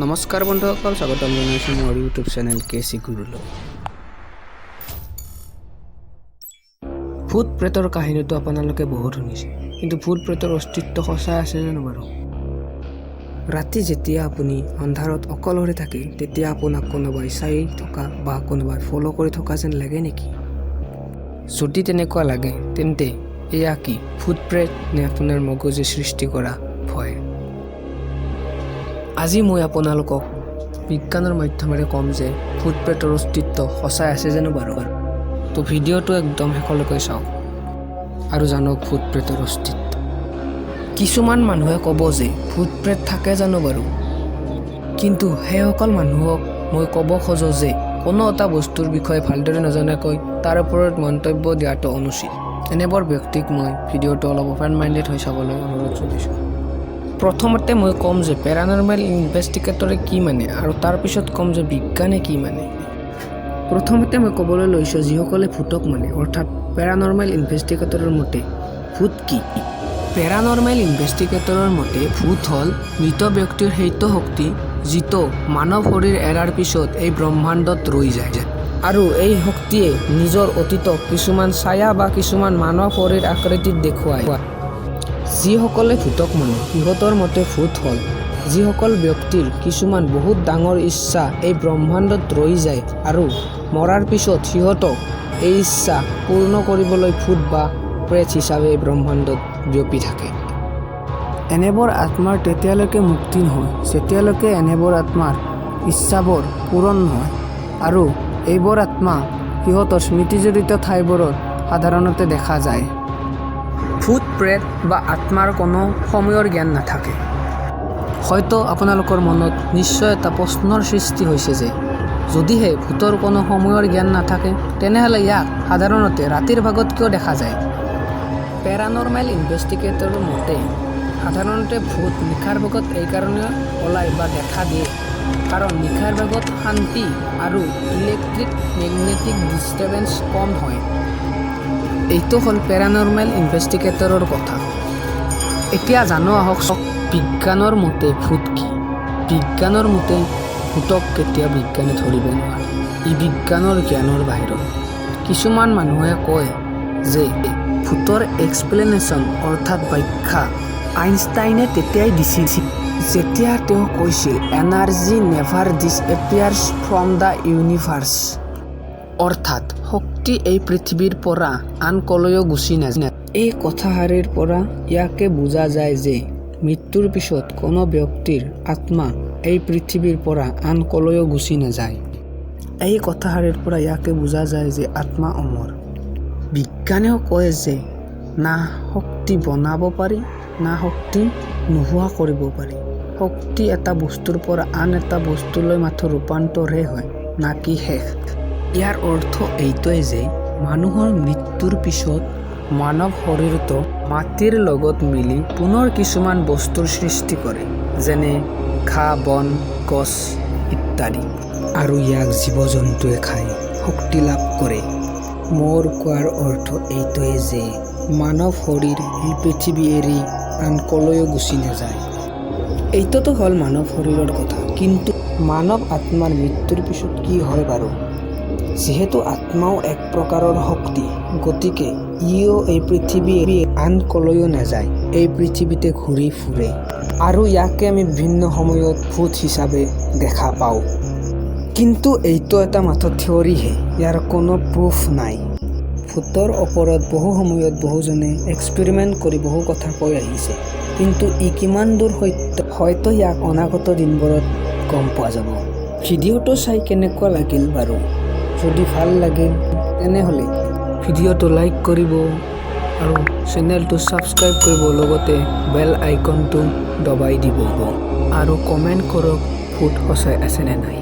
নমস্কাৰ বন্ধুসকল, স্বাগতম জনাইছোঁ মোৰ ইউটিউব চেনেল কেচি গুৰুলৈ। ভূত প্ৰেতৰ কাহিনীটো আপোনালোকে বহুত শুনিছে, কিন্তু ভূত প্ৰেতৰ অস্তিত্ব সঁচাই আছে জানো বাৰু? ৰাতি যেতিয়া আপুনি অন্ধাৰত অকলশৰে থাকে, তেতিয়া আপোনাক কোনোবাই চাই থকা বা কোনোবাই ফ'ল' কৰি থকা যেন লাগে নেকি? যদি তেনেকুৱা লাগে, তেন্তে এয়া কি ভূত প্ৰেত নে আপোনাৰ মগজুৱে সৃষ্টি কৰা ভয়? আজি মই আপোনালোকক বিজ্ঞানৰ মাধ্যমেৰে ক'ম যে ভূত প্ৰেতৰ অস্তিত্ব সঁচাই আছে জানো বাৰু? তো ভিডিঅ'টো একদম শেষলৈকে চাওক আৰু জানক ভূত প্ৰেতৰ অস্তিত্ব। কিছুমান মানুহে ক'ব যে ভূত প্ৰেত থাকে জানো বাৰু, কিন্তু সেইসকল মানুহক মই ক'ব খোজো যে কোনো এটা বস্তুৰ বিষয়ে ভালদৰে নজনাকৈ তাৰ ওপৰত মন্তব্য দিয়াটো অনুচিত। এনেবোৰ ব্যক্তিক মই ভিডিঅ'টো অলপ অপেন মাইণ্ডেড হৈ চাবলৈ অনুৰোধ জনাইছোঁ। প্ৰথমতে মই ক'ম যে পেৰানৰ্মেল ইনভেষ্টিগেটৰে কি মানে, আৰু তাৰপিছত ক'ম যে বিজ্ঞানে কি মানে। প্ৰথমতে মই ক'বলৈ লৈছোঁ যিসকলে ভূতক মানে, অৰ্থাৎ পেৰানৰ্মেল ইনভেষ্টিগেটৰৰ মতে ভূত কি? পেৰানৰ্মেল ইনভেষ্টিগেটৰৰ মতে ভূত হ'ল মৃত ব্যক্তিৰ সেইটো শক্তি যিটো মানৱ শৰীৰ এৰাৰ পিছত এই ব্ৰহ্মাণ্ডত ৰৈ যায়, আৰু এই শক্তিয়ে নিজৰ অতীতক কিছুমান ছায়া বা কিছুমান মানৱ শৰীৰ আকৃতিত দেখুৱায়। যিসকলে ভূতক মানে, সিহঁতৰ মতে ভূত হ'ল যিসকল ব্যক্তিৰ কিছুমান বহুত ডাঙৰ ইচ্ছা এই ব্ৰহ্মাণ্ডত ৰৈ যায়, আৰু মৰাৰ পিছত সিহঁতক এই ইচ্ছা পূৰ্ণ কৰিবলৈ ভূত বা প্ৰেত হিচাপে এই ব্ৰহ্মাণ্ডত বিয়পি থাকে। এনেবোৰ আত্মাৰ তেতিয়ালৈকে মুক্তি নহয় যেতিয়ালৈকে এনেবোৰ আত্মাৰ ইচ্ছাবোৰ পূৰণ নহয়, আৰু এইবোৰ আত্মা সিহঁতৰ স্মৃতিজড়িত ঠাইবোৰত সাধাৰণতে দেখা যায়। ভূত প্ৰেত বা আত্মাৰ কোনো সময়ৰ জ্ঞান নাথাকে। হয়তো আপোনালোকৰ মনত নিশ্চয় এটা প্ৰশ্নৰ সৃষ্টি হৈছে যে যদিহে ভূতৰ কোনো সময়ৰ জ্ঞান নাথাকে, তেনেহ'লে ইয়াক সাধাৰণতে ৰাতিৰ ভাগত কিয় দেখা যায়? পেৰানৰ্মেল ইনভেষ্টিগেটৰৰ মতে সাধাৰণতে ভূত নিশাৰ ভাগত এইকাৰণে ওলাই বা দেখা দিয়ে কাৰণ নিশাৰ ভাগত শান্তি আৰু ইলেক্ট্ৰিক মেগনেটিক ডিষ্টাৰ্বেঞ্চ কম হয়। এইটো হ'ল পেৰানৰ্মেল ইনভেষ্টিগেটৰৰ কথা। এতিয়া জানো আহক বিজ্ঞানৰ মতে ভূত কি? বিজ্ঞানৰ মতে ভূতক কেতিয়া বিজ্ঞানে ধৰিব নোৱাৰে, ই বিজ্ঞানৰ জ্ঞানৰ বাহিৰত। কিছুমান মানুহে কয় যে ভূতৰ এক্সপ্লেনেশ্যন অৰ্থাৎ ব্যাখ্যা আইনষ্টাইনে তেতিয়াই দিছিল যেতিয়া তেওঁ কৈছিল energy never disappears from the universe, অৰ্থাৎ শক্তি এই পৃথিৱীৰ পৰা আন কলৈও গুচি নাযায়। এই কথাষাৰিৰ পৰা ইয়াকে বুজা যায় যে মৃত্যুৰ পিছত কোনো ব্যক্তিৰ আত্মা এই পৃথিৱীৰ পৰা আন কলৈও গুচি নাযায়। এই কথাষাৰিৰ পৰা ইয়াকে বুজা যায় যে আত্মা অমৰ। বিজ্ঞানেও কয় যে না শক্তি বনাব পাৰি, না শক্তি নোহোৱা কৰিব পাৰি। শক্তি এটা বস্তুৰ পৰা আন এটা বস্তুলৈ মাথো ৰূপান্তৰহে হয়, না কি শেষ। ইয়াৰ অৰ্থ এইটোৱে যে মানুহৰ মৃত্যুৰ পিছত মানৱ শৰীৰটো মাটিৰ লগত মিলি পুনৰ কিছুমান বস্তুৰ সৃষ্টি কৰে, যেনে ঘাঁহ বন গছ ইত্যাদি, আৰু ইয়াক জীৱ জন্তুৱে খাই শক্তি লাভ কৰে। মোৰ কোৱাৰ অৰ্থ এইটোৱে যে মানৱ শৰীৰ এই পৃথিৱী এৰি আন কলৈও গুচি নাযায়। এইটোতো হ'ল মানৱ শৰীৰৰ কথা, কিন্তু মানৱ আত্মাৰ মৃত্যুৰ পিছত কি হয় বাৰু? যিহেতু আত্মাও এক প্ৰকাৰৰ শক্তি, গতিকে ইও এই পৃথিৱী এৰি আন কলৈও নাযায়, এই পৃথিৱীতে ঘূৰি ফুৰে, আৰু ইয়াকে আমি বিভিন্ন সময়ত ভূত হিচাপে দেখা পাওঁ। কিন্তু এইটো এটা মাত্ৰ থিয়ৰীহে, ইয়াৰ কোনো প্ৰুফ নাই। ভূতৰ ওপৰত বহু সময়ত বহুজনে এক্সপেৰিমেণ্ট কৰি বহু কথা কৈ আহিছে, কিন্তু ই কিমান দূৰ সত্য হয়তো ইয়াক অনাগত দিনবোৰত গম পোৱা যাব। ভিডিঅ'টো চাই কেনেকুৱা লাগিল বাৰু? যদি ভাল লাগিল তেনেহ'লে ভিডিঅ'টো লাইক কৰিব আৰু চেনেলটো ছাবস্ক্ৰাইব কৰিব, লগতে বেল আইকনটো দবাই দিব, আৰু কমেণ্ট কৰক ভূত সঁচাই আছেনে নাই।